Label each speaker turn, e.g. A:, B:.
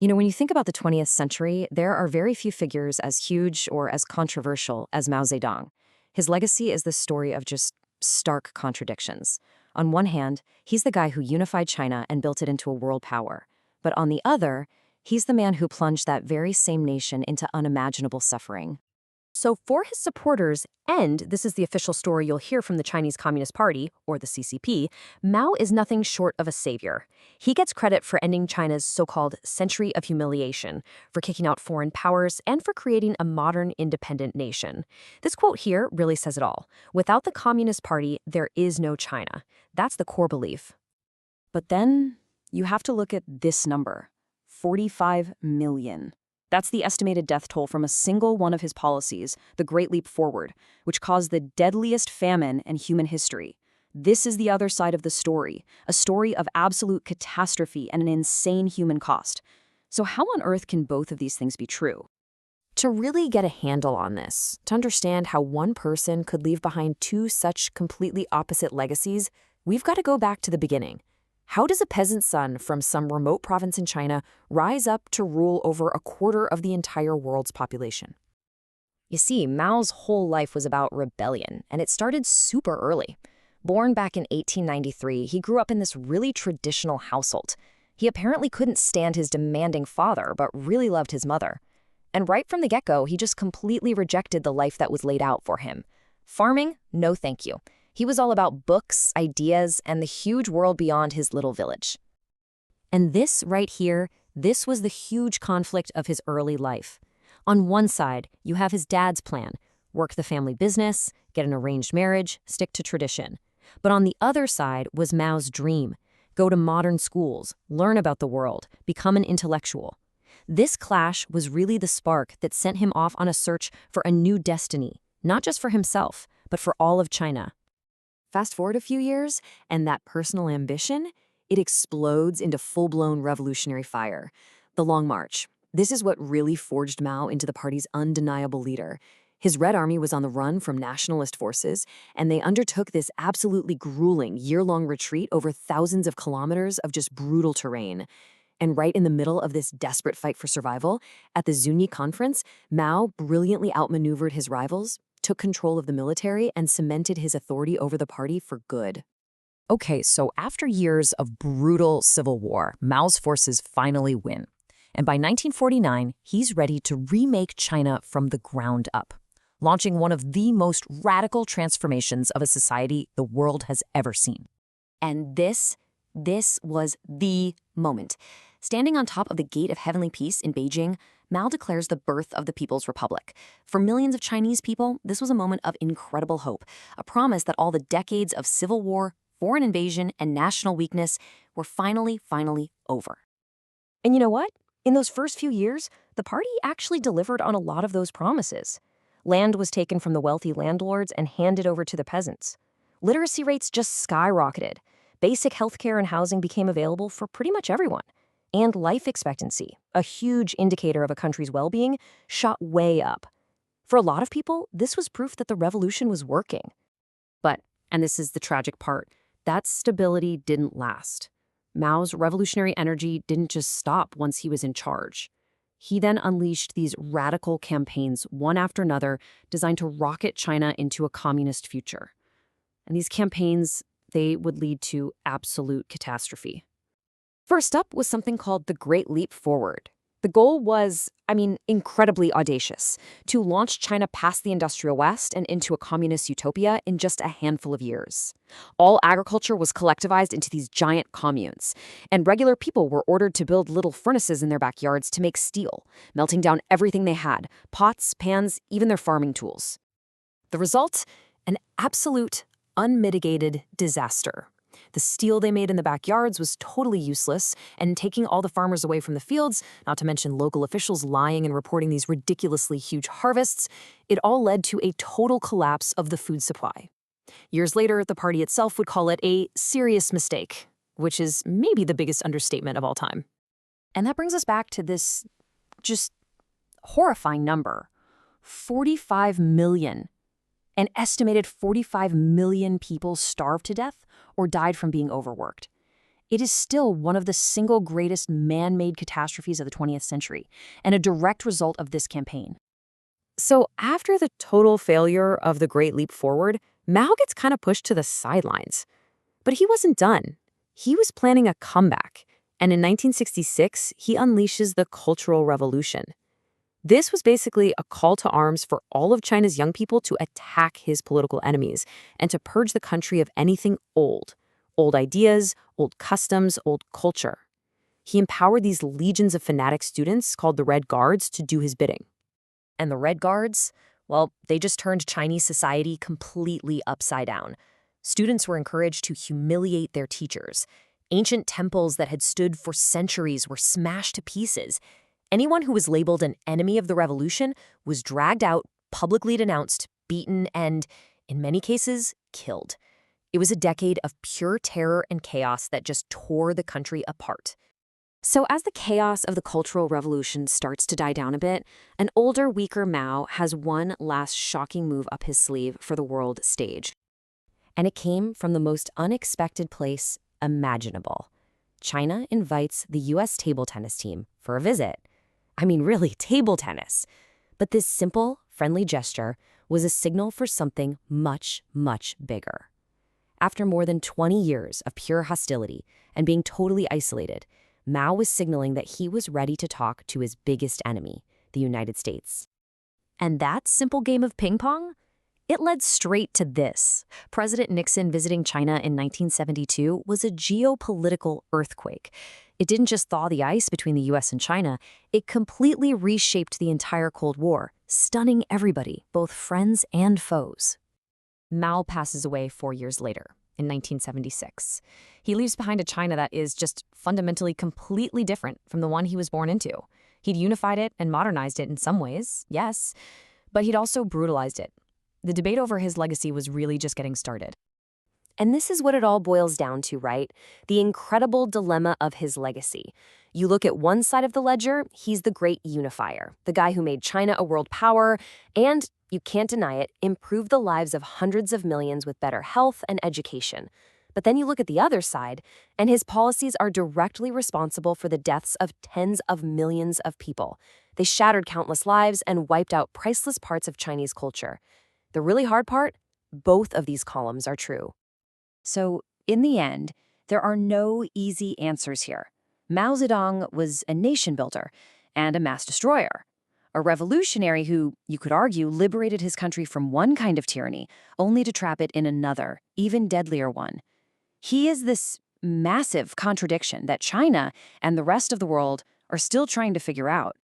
A: When you think about the 20th century, there are very few figures as huge or as controversial as Mao Zedong. His legacy is the story of just stark contradictions. On one hand, he's the guy who unified China and built it into a world power. But on the other, he's the man who plunged that very same nation into unimaginable suffering.
B: So, for his supporters, and this is the official story you'll hear from the Chinese Communist Party, or the CCP, Mao is nothing short of a savior. He gets credit for ending China's so-called century of humiliation, for kicking out foreign powers, and for creating a modern, independent nation. This quote here really says it all. Without the Communist Party, there is no China. That's the core belief.
A: But then you have to look at this number, 45 million. That's the estimated death toll from a single one of his policies, the Great Leap Forward, which caused the deadliest famine in human history. This is the other side of the story, a story of absolute catastrophe and an insane human cost. So how on earth can both of these things be true?
B: To really get a handle on this, to understand how one person could leave behind two such completely opposite legacies, we've got to go back to the beginning. How does a peasant son from some remote province in China rise up to rule over a quarter of the entire world's population?
A: You see, Mao's whole life was about rebellion, and it started super early. Born back in 1893, he grew up in this really traditional household. He apparently couldn't stand his demanding father, but really loved his mother. And right from the get-go, he just completely rejected the life that was laid out for him. Farming? No thank you. He was all about books, ideas, and the huge world beyond his little village. And this right here, this was the huge conflict of his early life. On one side, you have his dad's plan: work the family business, get an arranged marriage, stick to tradition. But on the other side was Mao's dream: go to modern schools, learn about the world, become an intellectual. This clash was really the spark that sent him off on a search for a new destiny, not just for himself, but for all of China. Fast forward a few years, and that personal ambition, it explodes into full-blown revolutionary fire. The Long March. This is what really forged Mao into the party's undeniable leader. His Red Army was on the run from nationalist forces, and they undertook this absolutely grueling year-long retreat over thousands of kilometers of just brutal terrain. And right in the middle of this desperate fight for survival, at the Zunyi Conference, Mao brilliantly outmaneuvered his rivals, took control of the military, and cemented his authority over the party for good.
C: Okay, so after years of brutal civil war, Mao's forces finally win. And by 1949, he's ready to remake China from the ground up, launching one of the most radical transformations of a society the world has ever seen.
A: And this was the moment. Standing on top of the Gate of Heavenly Peace in Beijing, Mao declares the birth of the People's Republic. For millions of Chinese people, this was a moment of incredible hope, a promise that all the decades of civil war, foreign invasion, and national weakness were finally over. And you know what? In those first few years, the party actually delivered on a lot of those promises. Land was taken from the wealthy landlords and handed over to the peasants. Literacy rates just skyrocketed. Basic healthcare and housing became available for pretty much everyone. And life expectancy, a huge indicator of a country's well-being, shot way up. For a lot of people, this was proof that the revolution was working. But, and this is the tragic part, that stability didn't last. Mao's revolutionary energy didn't just stop once he was in charge. He then unleashed these radical campaigns, one after another, designed to rocket China into a communist future. And these campaigns, they would lead to absolute catastrophe. First up was something called the Great Leap Forward. The goal was, incredibly audacious: to launch China past the industrial West and into a communist utopia in just a handful of years. All agriculture was collectivized into these giant communes, and regular people were ordered to build little furnaces in their backyards to make steel, melting down everything they had: pots, pans, even their farming tools. The result? An absolute, unmitigated disaster. The steel they made in the backyards was totally useless, and taking all the farmers away from the fields, not to mention local officials lying and reporting these ridiculously huge harvests, it all led to a total collapse of the food supply. Years later, the party itself would call it a serious mistake, which is maybe the biggest understatement of all time. And that brings us back to this just horrifying number: 45 million. An estimated 45 million people starved to death or died from being overworked.
B: It is still one of the single greatest man-made catastrophes of the 20th century, and a direct result of this campaign. So after the total failure of the Great Leap Forward, Mao gets kind of pushed to the sidelines. But he wasn't done. He was planning a comeback, and in 1966, he unleashes the Cultural Revolution. This was basically a call to arms for all of China's young people to attack his political enemies and to purge the country of anything old. Old ideas, old customs, old culture. He empowered these legions of fanatic students called the Red Guards to do his bidding.
A: And the Red Guards, well, they just turned Chinese society completely upside down. Students were encouraged to humiliate their teachers. Ancient temples that had stood for centuries were smashed to pieces. Anyone who was labeled an enemy of the revolution was dragged out, publicly denounced, beaten, and, in many cases, killed. It was a decade of pure terror and chaos that just tore the country apart. So as the chaos of the Cultural Revolution starts to die down a bit, an older, weaker Mao has one last shocking move up his sleeve for the world stage. And it came from the most unexpected place imaginable. China invites the U.S. table tennis team for a visit. I mean, really, table tennis. But this simple, friendly gesture was a signal for something much, much bigger. After more than 20 years of pure hostility and being totally isolated, Mao was signaling that he was ready to talk to his biggest enemy, the United States. And that simple game of ping pong? It led straight to this. President Nixon visiting China in 1972 was a geopolitical earthquake. It didn't just thaw the ice between the US and China, it completely reshaped the entire Cold War, stunning everybody, both friends and foes. Mao passes away 4 years later, in 1976. He leaves behind a China that is just fundamentally completely different from the one he was born into. He'd unified it and modernized it in some ways, yes, but he'd also brutalized it. The debate over his legacy was really just getting started. And this is what it all boils down to, right? The incredible dilemma of his legacy. You look at one side of the ledger, he's the great unifier, the guy who made China a world power, and, you can't deny it, improved the lives of hundreds of millions with better health and education. But then you look at the other side, and his policies are directly responsible for the deaths of tens of millions of people. They shattered countless lives and wiped out priceless parts of Chinese culture. The really hard part? Both of these columns are true. So, in the end, there are no easy answers here. Mao Zedong was a nation builder and a mass destroyer. A revolutionary who, you could argue, liberated his country from one kind of tyranny, only to trap it in another, even deadlier one. He is this massive contradiction that China and the rest of the world are still trying to figure out.